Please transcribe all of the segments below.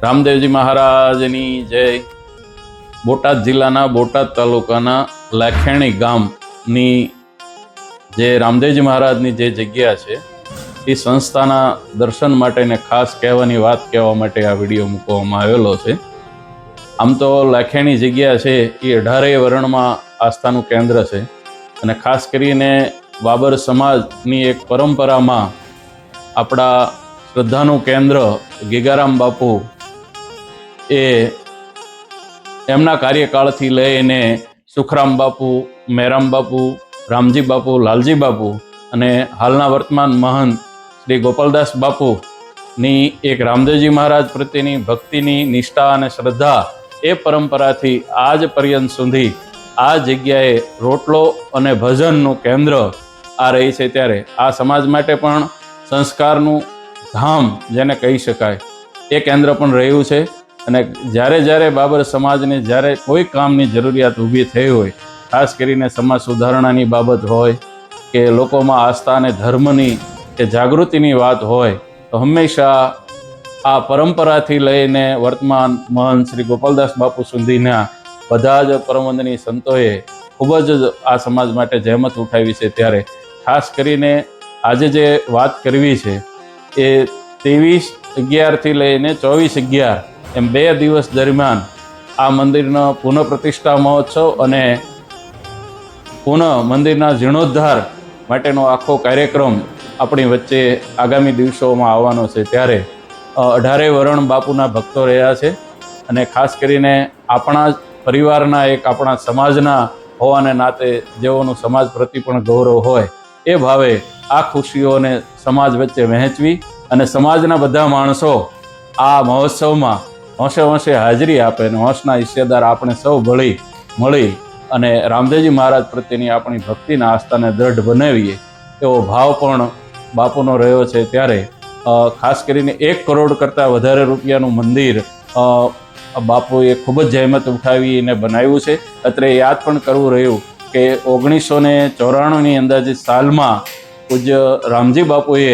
રામદેવજી મહારાજની જય। બોટાદ જિલ્લાના બોટાદ તાલુકાના લાખેણી ગામની જે રામદેવજી મહારાજની જે જગ્યા છે એ સંસ્થાના દર્શન માટે ને ખાસ કહેવાની વાત કહેવા માટે આ વિડીયો મૂકવામાં આવેલો છે। આમ તો લાખેણી જગ્યા છે એ 18 વર્ણમાં આસ્થાનું કેન્દ્ર છે અને ખાસ કરીને બાબર સમાજની એક પરંપરામાં આપણા શ્રદ્ધાનું કેન્દ્ર ગીગારામ બાપુ એ એમના કાર્યકાળથી લઈને સુખરામ બાપુ, મેરામ બાપુ, રામજી બાપુ, લાલજી બાપુ અને હાલના વર્તમાન મહંત શ્રી ગોપાલદાસ બાપુની એક રામદેવજી મહારાજ પ્રત્યેની ભક્તિની નિષ્ઠા અને શ્રદ્ધા એ પરંપરાથી આજ પર્યંત સુધી આ જગ્યાએ રોટલો અને ભજનનું કેન્દ્ર આ રહી છે। ત્યારે આ સમાજ માટે પણ સંસ્કારનું ધામ જેને કહી શકાય એ કેન્દ્ર પણ રહ્યું છે અને જ્યારે બાબર સમાજને જ્યારે કોઈ કામની જરૂરિયાત ઊભી થઈ હોય, ખાસ કરીને સમાજ સુધારણાની બાબત હોય કે લોકોમાં આસ્થા અને ધર્મની કે જાગૃતિની વાત હોય તો હંમેશા આ પરંપરાથી લઈને વર્તમાન મહંત શ્રી ગોપાલદાસ બાપુ સુધીના બધા જ પરમવંદનીય સંતોએ ખૂબ જ આ સમાજ માટે જહેમત ઉઠાવી છે। ત્યારે ખાસ કરીને આજે જે વાત કરવી છે એ 23/11થી લઈને 24/11 એમ 2 દિવસ દરમિયાન આ મંદિરનો પુનઃપ્રતિષ્ઠા મહોત્સવ અને પુનઃ મંદિરના જીર્ણોદ્ધાર માટેનો આખો કાર્યક્રમ આપણી વચ્ચે આગામી દિવસોમાં આવવાનો છે। ત્યારે 18 વરણ બાપુના ભક્તો રહ્યા છે અને ખાસ કરીને આપણા પરિવારના એક આપણા સમાજના હોવાને નાતે જેઓનું સમાજ પ્રતિ પણ ગૌરવ હોય એ ભાવે આ ખુશીઓને સમાજ વચ્ચે વહેંચવી અને સમાજના બધા માણસો આ મહોત્સવમાં હોંશે હાજરી આપે અને હોંશના હિસ્સેદાર આપણે સૌ મળી અને રામદેવજી મહારાજ પ્રત્યેની આપણી ભક્તિના આસ્થાને દ્રઢ બનાવીએ એવો ભાવ પણ બાપુનો રહ્યો છે। ત્યારે ખાસ કરીને 1 કરોડ કરતાં વધારે રૂપિયાનું મંદિર બાપુએ ખૂબ જ જહેમત ઉઠાવીને બનાવ્યું છે। અત્રે યાદ પણ કરવું રહ્યું કે 1994ની અંદાજિત સાલમાં પૂજ્ય રામજી બાપુએ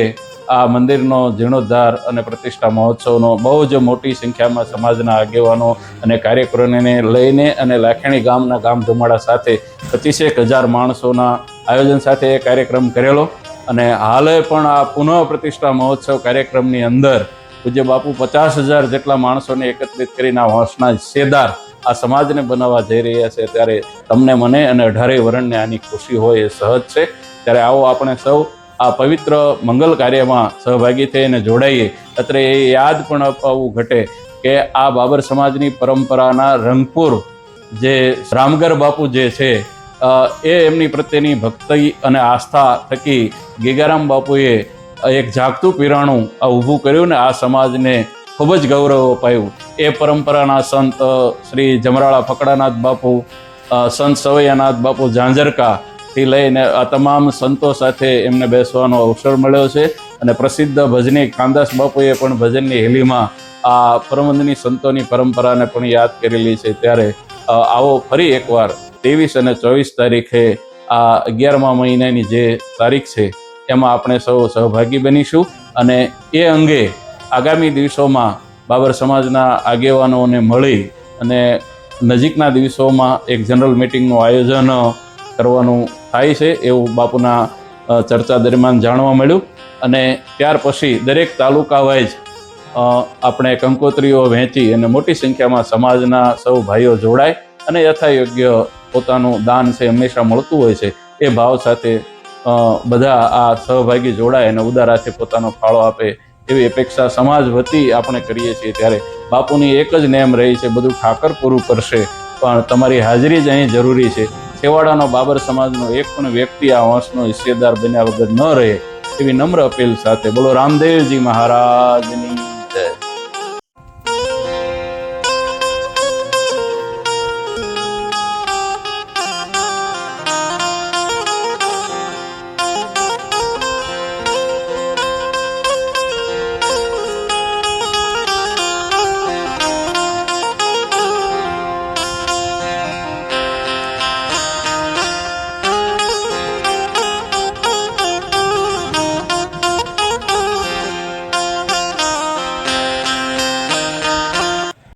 આ મંદિરનો જીર્ણોદ્ધાર અને પ્રતિષ્ઠા મહોત્સવનો બહુ જ મોટી સંખ્યામાં સમાજના આગેવાનો અને કાર્યકરોને લઈને અને લાખેણી ગામના ગામ ધુમાડા સાથે 25,000 માણસોના આયોજન સાથે એ કાર્યક્રમ કરેલો અને હાલે પણ આ પુનઃ પ્રતિષ્ઠા મહોત્સવ કાર્યક્રમની અંદર પૂજ્ય બાપુ 50,000 જેટલા માણસોને એકત્રિત કરીને આ હોંશના હિસ્સેદાર આ સમાજને બનાવવા જઈ રહ્યા છે। ત્યારે તમને મને અને 18 વર્ણને આની ખુશી હોય એ સહજ છે। ત્યારે આવો આપણે સૌ આ પવિત્ર મંગલ કાર્યમાં સહભાગી થઈને જોડાઈએ। અત્રે એ યાદ પણ અપાવવું ઘટે કે આ બાબર સમાજની પરંપરાના રંગપુર જે રામગર બાપુ જે છે એ એમની પ્રત્યેની ભક્તિ અને આસ્થા થકી ગીગારામ બાપુએ એક જાગતું પીરાણું આ ઊભું કર્યું ને આ સમાજને ખૂબ જ ગૌરવ અપાયું। એ પરંપરાના સંત શ્રી જમરાળા ફકડાનાથ બાપુ, સંત સવૈયાનાથ બાપુ ઝાંઝરકા થી લઈને આ તમામ સંતો સાથે એમને બેસવાનો અવસર મળ્યો છે અને પ્રસિદ્ધ ભજની કાનદાસ બાપુએ પણ ભજનની હેલીમાં આ પરમવંદની સંતોની પરંપરાને પણ યાદ કરેલી છે। ત્યારે આવો ફરી એકવાર 23 અને 24 તારીખે આ 11મા મહિનાની જે તારીખ છે એમાં આપણે સૌ સહભાગી બનીશું અને એ અંગે આગામી દિવસોમાં બાબર સમાજના આગેવાનોને મળી અને નજીકના દિવસોમાં એક જનરલ મિટિંગનું આયોજન કરવાનું થાય છે એવું બાપુના ચર્ચા દરમિયાન જાણવા મળ્યું અને ત્યાર પછી દરેક તાલુકા વાઇઝ આપણે કંકોત્રીઓ વહેંચી અને મોટી સંખ્યામાં સમાજના સૌ ભાઈઓ જોડાય અને યથાયોગ્ય પોતાનું દાન છે હંમેશા મળતું હોય છે એ ભાવ સાથે બધા આ સહભાગી જોડાય અને ઉદારાથી પોતાનો ફાળો આપે એવી અપેક્ષા સમાજ વતી આપણે કરીએ છીએ। ત્યારે બાપુની એક જ નેમ રહી છે, બધું ઠાકર પૂરું કરશે પણ તમારી હાજરી જ અહીં જરૂરી છે। છેવાડાનો બાબર સમાજનો એક પણ વ્યક્તિ આ વંશનો હિસ્સેદાર બન્યા વગર ન રહે એવી નમ્ર અપીલ સાથે બોલો રામદેવજી મહારાજની।